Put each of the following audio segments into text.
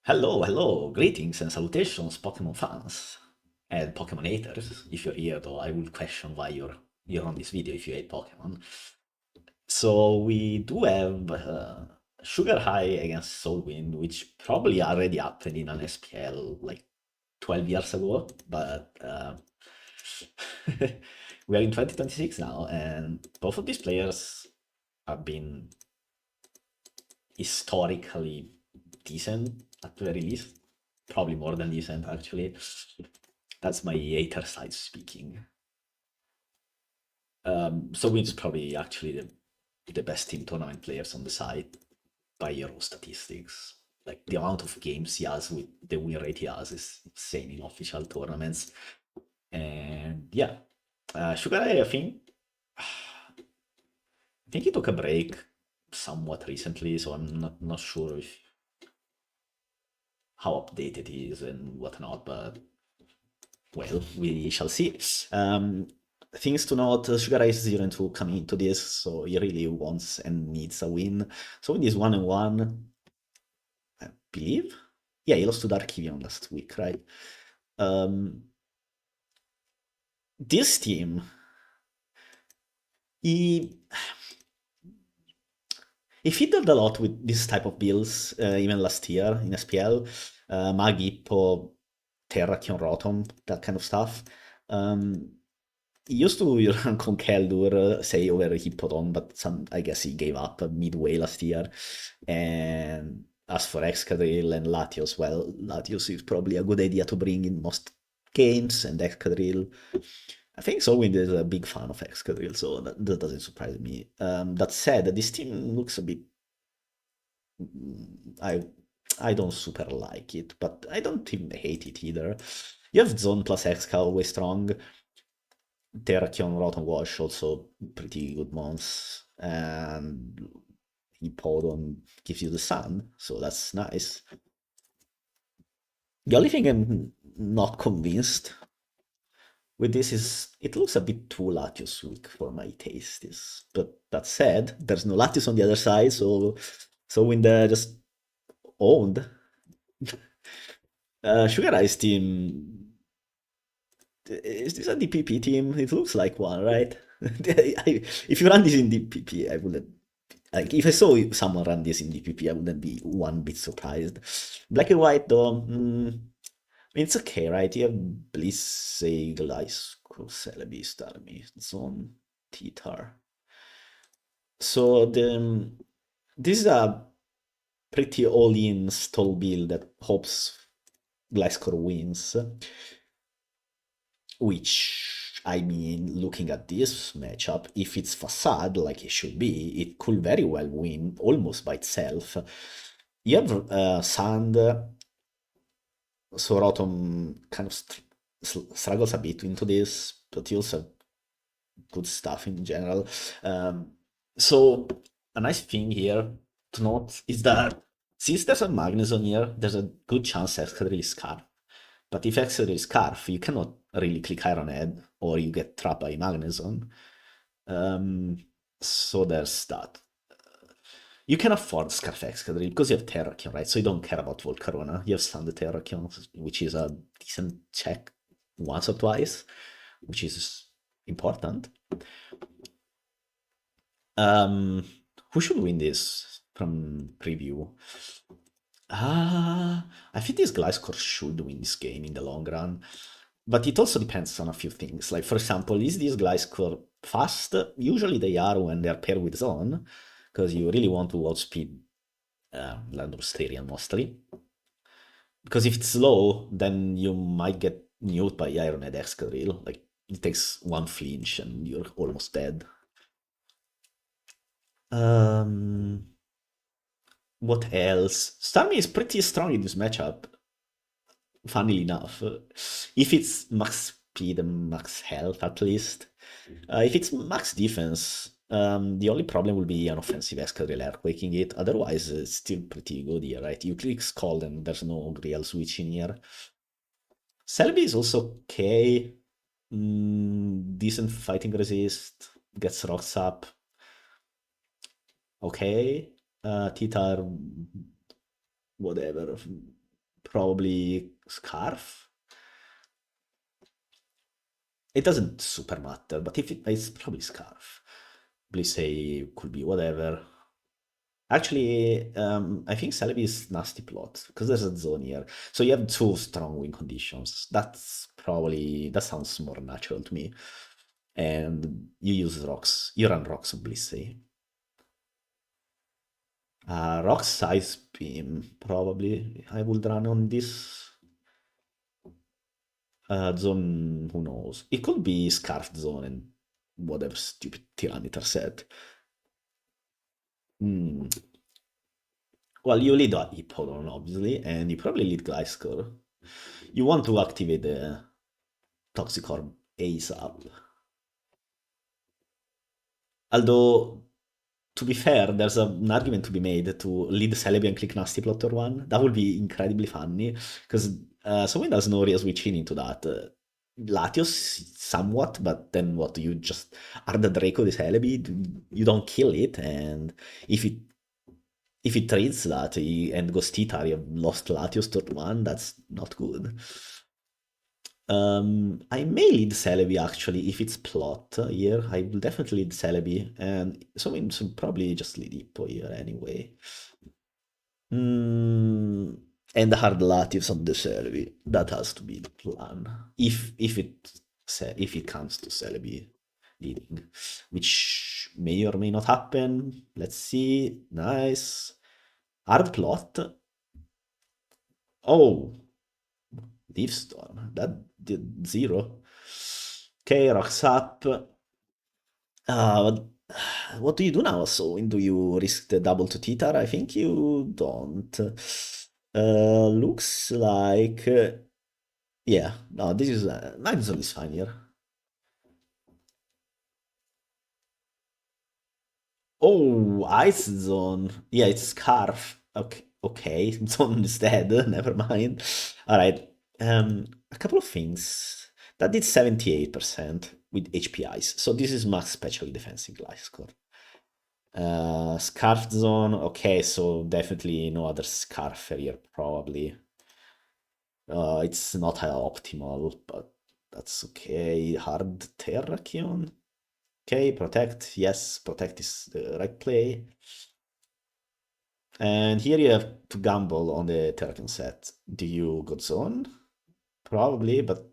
Hello, greetings and salutations, Pokemon fans and Pokemon haters. If you're here, though, I will question why you're on this video if you hate Pokemon. So we do have Sugarhigh against Soulwind, which probably already happened in an SPL like 12 years ago, but we are in 2026 now, and both of these players have been historically decent at the very least. Probably more than decent, actually. That's my hater side speaking. So Win's probably actually the best team tournament players on the side by Euro statistics. Like the amount of games he has with the win rate he has is insane in official tournaments. And yeah, Sugar Ray, I think he took a break somewhat recently, so I'm not sure if how updated he is and whatnot, but well, we shall see. Things to note, Sugar Ray is 0-2 coming into this, so he really wants and needs a win. So in this 1-1, I believe. Yeah, he lost to Dark Evian last week, right? Um, this team, he he fiddled a lot with this type of builds, even last year in SPL. Mag Hippo, Terrakion Rotom, that kind of stuff. Um, he used to run Conkeldurr, say, over Hippodon, but I guess he gave up midway last year. And as for Excadrill and Latios, well, Latios is probably a good idea to bring in most games, and Excadrill. I think Soulwind is a big fan of Excadrill, so that doesn't surprise me. That said, this team looks a bit. I I don't super like it, but I don't even hate it either. You have Zone plus Exca always strong. Terrakion Rotom Wash also pretty good mons, and Hippodon gives you the sun, so that's nice. The only thing I'm not convinced with this is it looks a bit too Latios weak for my taste. But that said, there's no Latios on the other side, so when they just owned Sugar Ice team. Is this a DPP team? It looks like one, right? If you run this in DPP, I wouldn't. Like, if I saw someone run this in DPP, I wouldn't be one bit surprised. Black and white, though, I mean, it's okay, right? You have Blissey, Ice Crow, Celebi, Starmie, Zone, Titar. So this is a pretty all-in stall build that hopes Gliscor wins. Which, I mean, looking at this matchup, if it's Facade like it should be, it could very well win almost by itself. You have Sand, so Rotom kind of struggles a bit into this, but he also have good stuff in general. So, a nice thing here to note is that since there's a Magnezone here, there's a good chance Excadrill is Scarf. But if Excadrill is Scarf, you cannot really click Iron Head, or you get trapped by Magnezone. So there's that. You can afford Scarf Excadrill because you have Terrakion, right? So you don't care about Volcarona. You have Standard Terrakion, which is a decent check once or twice, which is important. Who should win this from preview? I think this Gliscor should win this game in the long run, but it also depends on a few things. Like, for example, is this Gliscor fast? Usually they are when they're paired with Zone, because you really want to outspeed Landorus mostly. Because if it's slow, then you might get nuked by Iron Head Excadrill. Like, it takes one flinch and you're almost dead. What else? Starmie is pretty strong in this matchup, funnily enough. If it's max speed and max health, at least. If it's max defense, the only problem will be an offensive Excadrill Earthquaking it. Otherwise, it's still pretty good here, right? You click Scald and there's no real switch in here. Celebi is also okay. Decent fighting resist. Gets rocks up. Okay. Titar, whatever. probably Scarf. It doesn't super matter, but if it's probably Scarf. Please say could be whatever. Actually, I think Celebi is nasty plot because there's a zone here. So you have two strong win conditions. That sounds more natural to me. And you use rocks. You run rocks on Blissey. Rock size beam, probably. I would run on this zone. Who knows? It could be Scarf zone and whatever stupid Tyranitar said. Hmm. Well, you lead Hippodon, obviously, and you probably lead Gliscor. You want to activate the Toxic Orb ASAP. Although, to be fair, there's an argument to be made to lead Celebi and click Nasty Plotter 1. That would be incredibly funny, because someone does no real switching into that. Latios, somewhat, but then what? You just are the Draco de Celebi, you don't kill it, and if it if it trades that and goes Titar, you have lost Latios turn 1, that's not good. I may lead Celebi actually if it's plot here. I will definitely lead Celebi, and so we should probably just lead Hippo here anyway. Mm, and hard Latios on the Celebi. That has to be the plan. If it comes to Celebi leading, which may or may not happen. Let's see. Nice. Hard plot. Oh, Leaf Storm. That did 0. Okay, rocks up. What, what do you do now, so do you risk the double to Titar? I think you don't. Looks like... yeah, no, this is... Night Zone is fine here. Oh, Ice Zone. Yeah, it's Scarf. Okay, okay. Zone instead. Never mind. All right. A couple of things. That did 78% with HP Ice. So this is max special defensive life score. Scarf Zone. Okay, so definitely no other Scarf here, probably. It's not optimal, but that's okay. Hard Terrakion. Okay, protect. Yes, protect is the right play. And here you have to gamble on the Terrakion set. Do you go zone? Probably, but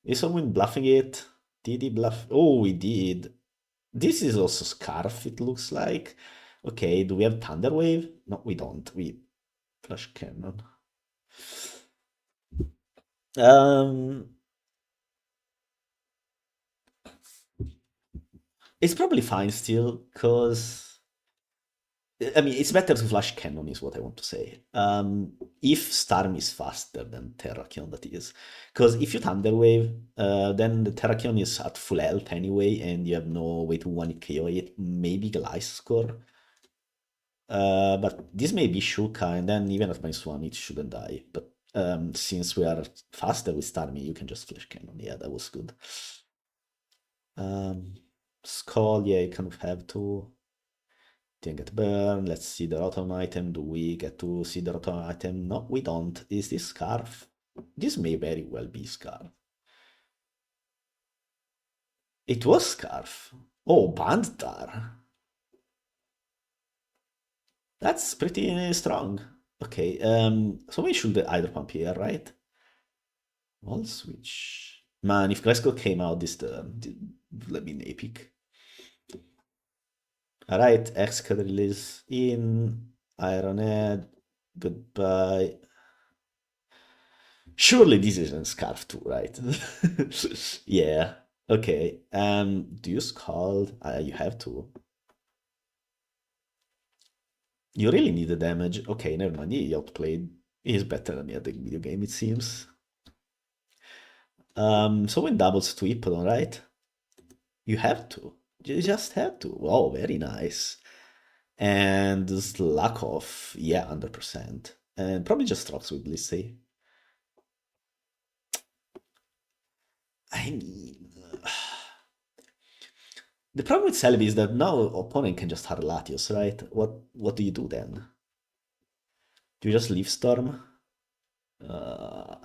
is someone bluffing it? Did he bluff? Oh, he did. This is also Scarf, it looks like. Okay, do we have Thunder Wave? No, we don't. We Flash Cannon. Um, it's probably fine still, because I mean, it's better to Flash Cannon, is what I want to say. If Storm is faster than Terrakion, that is. Because if you Thunder Wave, then the Terrakion is at full health anyway, and you have no way to 1 KO it. Maybe Gliscor. But this may be Shuka, and then even at -1, it shouldn't die. But since we are faster with Starmie, you can just Flash Cannon. Yeah, that was good. Skull, yeah, you kind of have to. Didn't get burned. Let's see the rotom item. Do we get to see the rotom item? No, we don't. Is this Scarf? This may very well be Scarf. It was Scarf. Oh, Bandtar. That's pretty strong. Okay, so we should either pump here, right? Wall switch. Man, if Glasgow came out this turn, it would have been epic. Alright, Excadrill is in. Ironhead. Goodbye. Surely this isn't Scarf too, right? Yeah. Okay. Do you Scald? You have to. You really need the damage. Okay, never mind. He outplayed. He's better than me at the video game, it seems. So when doubles to Hippodon, right? You have to. You just have to. Oh, very nice. And Slack off. Yeah, 100%. And probably just rocks with Blissey. I mean, the problem with Celebi is that now opponent can just hard Latios, right? What do you do then? Do you just leave Storm? Uh,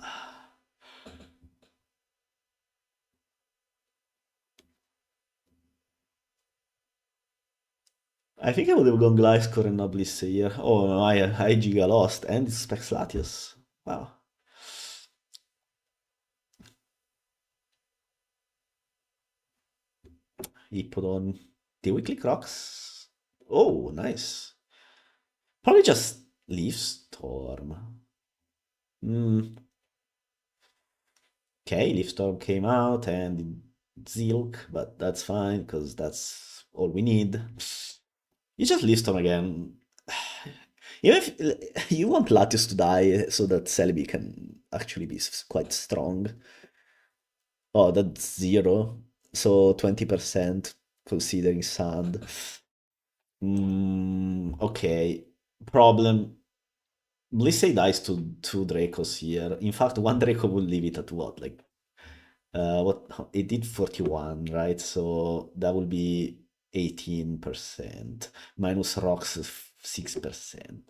I think I would have gone Gliscor and not Bliss here. Oh, no, I Giga lost and it's Specs Latios. Wow. He put on the weekly Crocs. Oh, nice. Probably just Leaf Storm. Hmm. Okay, Leaf Storm came out and Zilk, but that's fine because that's all we need. You just Leaf Storm again. Even if you want Latios to die so that Celebi can actually be quite strong. Oh, that's zero. So 20% considering sand. Okay. Problem. Blissey dies to two Dracos here. In fact, one Draco will leave it at what? Like, what? It did 41, right? So that will be 18%. Minus rocks 6%.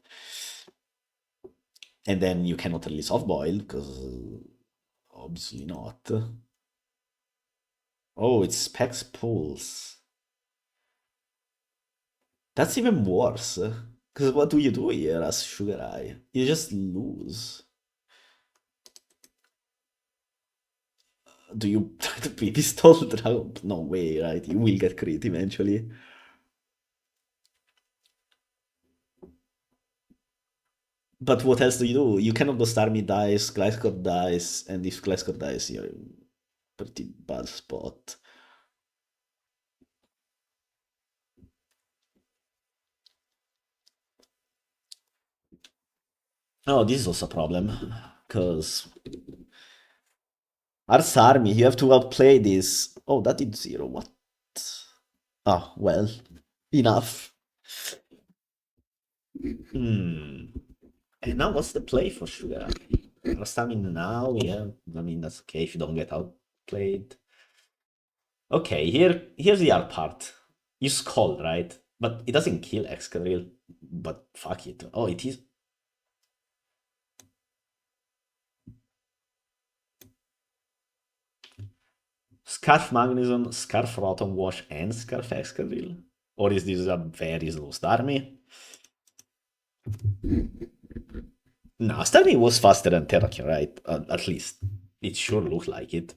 And then you cannot release off boil because obviously not. Oh, it's Specs Pulse. That's even worse. Because what do you do here as Sugarhigh? You just lose. Do you try to be pistol dragon? No way, right? You will get crit eventually. But what else do you do? You cannot go Starmie dies, Gliscor dies, and if Gliscor dies, you're in pretty bad spot. Oh, this is also a problem. Because Ars Army, you have to outplay this. Oh, that did zero. What? Ah, well, enough. Hmm. And now what's the play for Sugar? Stamina now, yeah. I mean that's okay if you don't get outplayed. Okay, here's the hard part. You scold, right? But it doesn't kill Excadrill. But fuck it. Oh, it is. Scarf Magnison, Scarf Rotom Wash, and Scarf Excadrill? Or is this a very slow army? No, Starmie was faster than Terrakion, right? At least. It sure looked like it.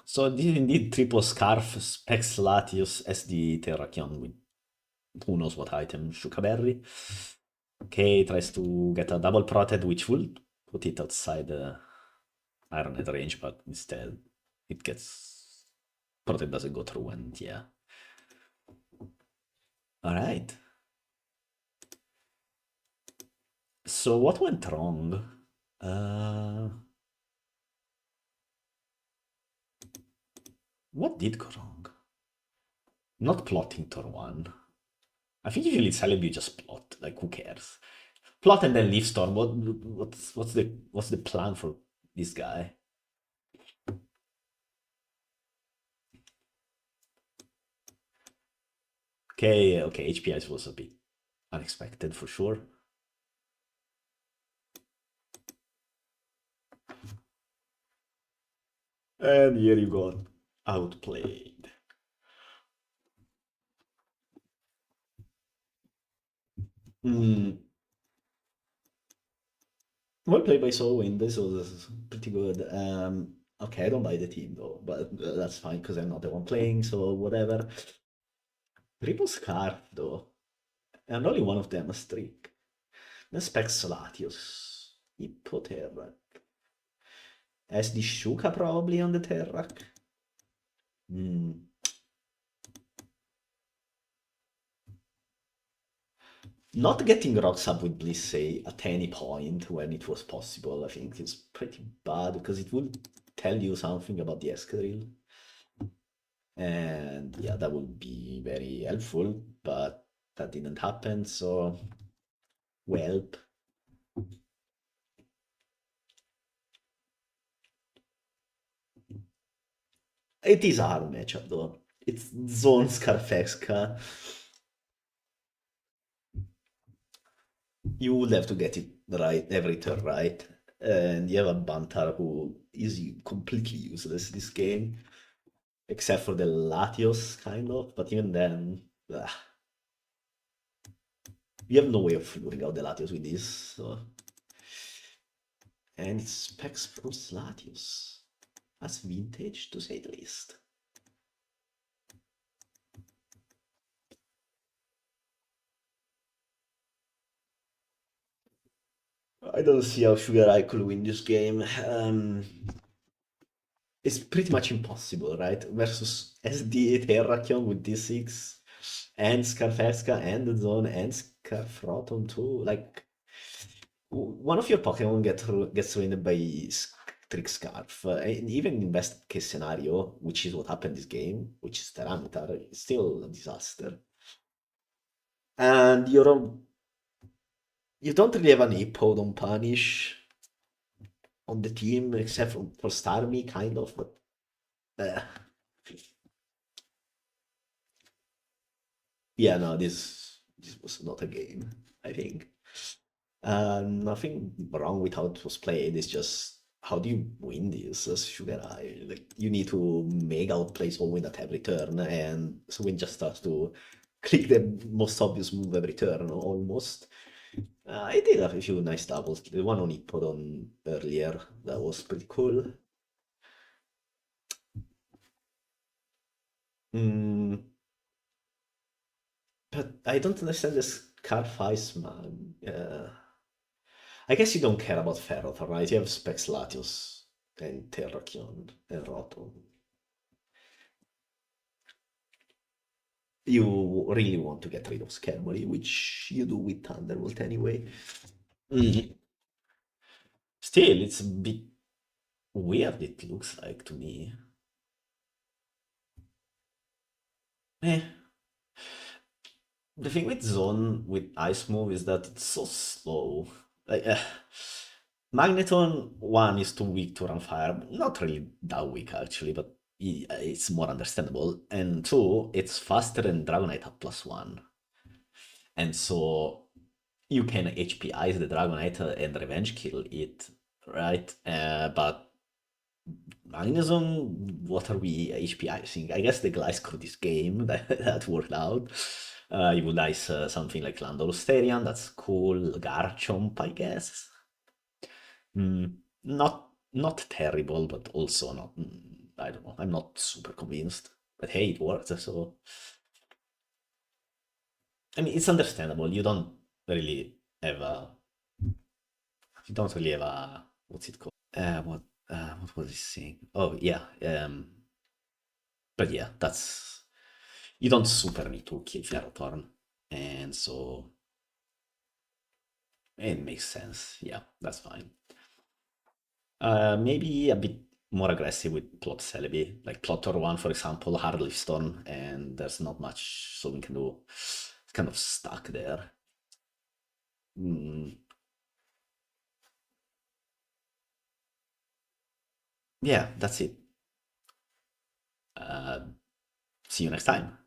So this is indeed triple Scarf, Specs Latios as the Terrakion with who knows what item, Shukaberry. Okay, tries to get a double protect, which will put it outside the Iron Head range, but instead it gets protect doesn't go through, and yeah. All right. So what went wrong? Uh, what did go wrong? Not plotting turn one. I think usually Celebi you just plot. Like who cares? Plot and then leave storm. What's the plan for this guy? Okay, HPI was a bit unexpected for sure. And here you got outplayed. Mm, well played by Soulwind. This was pretty good. Okay, I don't buy the team though, but that's fine because I'm not the one playing, so whatever. Triple Scarf though, and only one of them a streak. Then Specs Latios. Hippoterra. SD Shuka probably on the Terrak. Mm. Not getting rocks up with Blissey at any point when it was possible, I think is pretty bad because it would tell you something about the Escadrille. And yeah, that would be very helpful, but that didn't happen, so welp. It is a hard matchup though. It's Zone Scarfesca. You would have to get it right every turn, right? And you have a Bantar who is completely useless this game, except for the Latios, kind of. But even then, you have no way of luring out the Latios with this. So. And it specs from Latios. That's vintage, to say the least. I don't see how Sugarhigh could win this game. It's pretty much impossible, right? Versus SD Terrakion with D6 and Scarfesca and the Zone and Scarfroton too. Like, one of your Pokemon gets ruined by Trick Scarf. And even in best case scenario, which is what happened this game, which is Tyranitar, it's still a disaster. And you don't really have an Hippowdon punish on the team except for Starmie, kind of, but uh, yeah, no, this was not a game, I think. Nothing wrong with how it was played. It's just how do you win this as Sugar Eye? Like you need to make outplay Soulwind at every turn, and Soulwind just starts to click the most obvious move every turn, almost. I did have a few nice doubles. The one on Hippodon earlier, that was pretty cool. Mm, but I don't understand this Scarface, man. I guess you don't care about Ferrothorn, right? You have Specs Latios and Terrakion and Rotom. You really want to get rid of Skarmory, which you do with Thunderbolt anyway. Mm. Still, it's a bit weird, it looks like to me. Eh. The thing with Zone with Ice Move is that it's so slow. Like, Magneton 1 is too weak to run fire. Not really that weak actually, but it's more understandable. And 2, it's faster than Dragonite at +1. And so you can HP Ice the Dragonite and Revenge Kill it, right? But Magnezone, what are we HP icing? I guess the Gliscor this game that worked out. You would ice something like Landorusterian, that's cool. Garchomp, I guess. Not terrible, but also not. I don't know. I'm not super convinced. But hey, it worked. So I mean, it's understandable. Really have a. You don't really have a. What's it called? What was he saying? Oh yeah. But yeah, that's you don't super need to kill Ferrothorn, and so it makes sense. Yeah, that's fine. Maybe a bit more aggressive with Plot Celebi, like Plot or one, for example, hard Leaf Storm, and there's not much so we can do. It's kind of stuck there. Mm, yeah, that's it. Uh, See you next time.